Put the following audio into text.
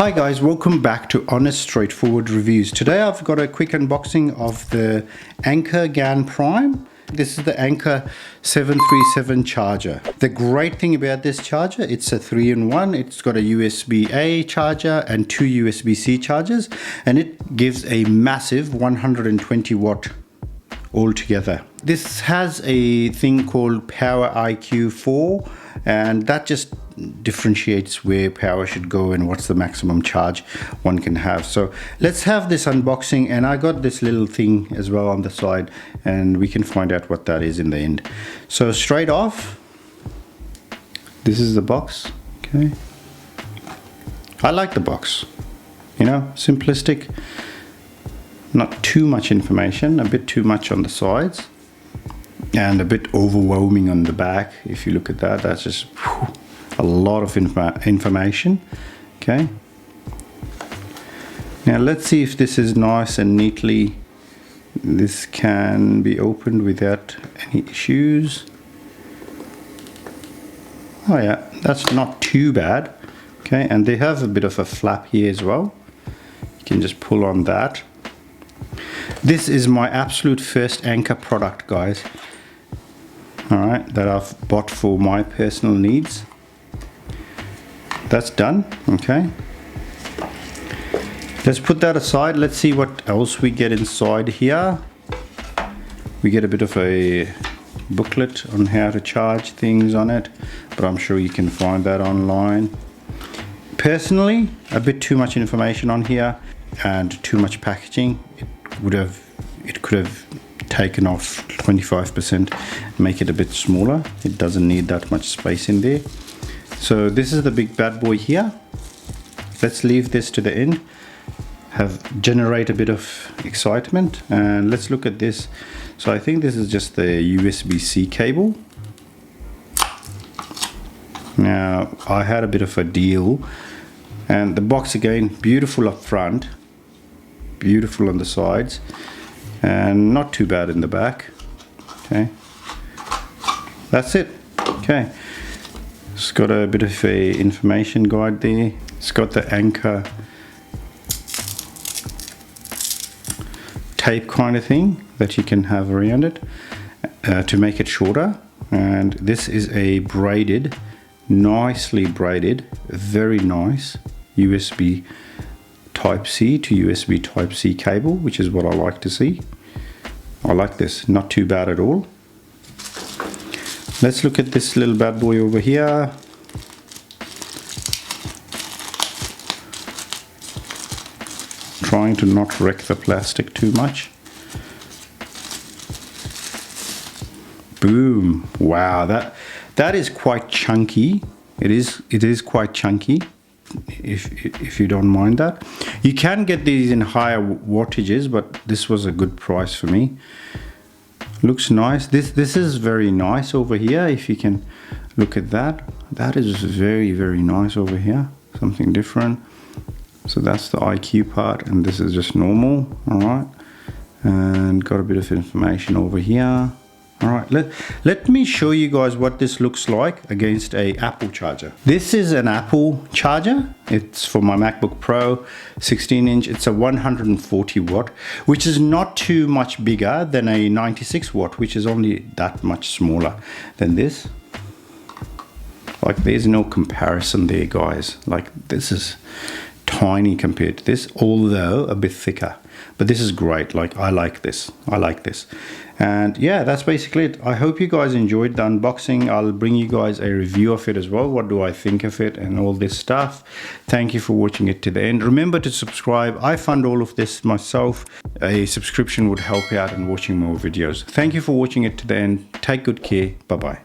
Hi guys, welcome back to Honest Straightforward Reviews. Today I've got a quick unboxing of the Anker GaNPrime. This is the Anker 737 charger. The great thing about this charger, it's a 3-in-1. It's got a USB-A charger and 2 USB-C chargers, and it gives a massive 120 watt altogether. This has a thing called Power IQ 4, and that just differentiates where power should go and what's the maximum charge one can have. So let's have this unboxing, and I got this little thing as well on the side, and we can find out what that is in the end. So straight off, this is the box. Okay, I like the box, you know, simplistic, not too much information, a bit too much on the sides and a bit overwhelming on the back. If you look at that, that's just a lot of information. Okay, now let's see if this is nice and neatly. This can be opened without any issues. Oh yeah, that's not too bad. Okay, and they have a bit of a flap here as well. You can just pull on that. This is my absolute first Anker product, guys. Alright, that I've bought for my personal needs. That's done. Okay, let's put that aside. Let's see what else we get inside here. We get a bit of a booklet on how to charge things on it, but I'm sure you can find that online. Personally, a bit too much information on here and too much packaging. It could have taken off 25%, make it a bit smaller. It doesn't need that much space in there. So this is the big bad boy here. Let's leave this to the end, generate a bit of excitement, and let's look at this. So I think this is just the USB-C cable. Now I had a bit of a deal, and the box again, beautiful up front, beautiful on the sides, and not too bad in the back. Okay, that's it. Okay, it's got a bit of a information guide there. It's got the Anker tape kind of thing that you can have around it to make it shorter. And this is a braided, nicely braided, very nice USB Type-C to USB Type-C cable, which is what I like to see. I like this, not too bad at all. Let's look at this little bad boy over here. Trying to not wreck the plastic too much. Boom! Wow, that is quite chunky. It is quite chunky. If you don't mind that, you can get these in higher wattages, but this was a good price for me. Looks nice. This is very nice over here. If you can look at that, that is very nice over here, something different. So that's the IQ part, and this is just normal. All right, and got a bit of information over here. All right, let me show you guys what this looks like against a Apple charger. This is an Apple charger. It's for my MacBook Pro 16-inch. It's a 140 watt, which is not too much bigger than a 96 watt, which is only that much smaller than this. Like, there's no comparison there, guys. Like, this is tiny compared to this, although a bit thicker. But this is great. Like, I like this. I like this. And yeah, that's basically it. I hope you guys enjoyed the unboxing. I'll bring you guys a review of it as well. What do I think of it and all this stuff. Thank you for watching it to the end. Remember to subscribe. I fund all of this myself. A subscription would help out in watching more videos. Thank you for watching it to the end. Take good care. Bye-bye.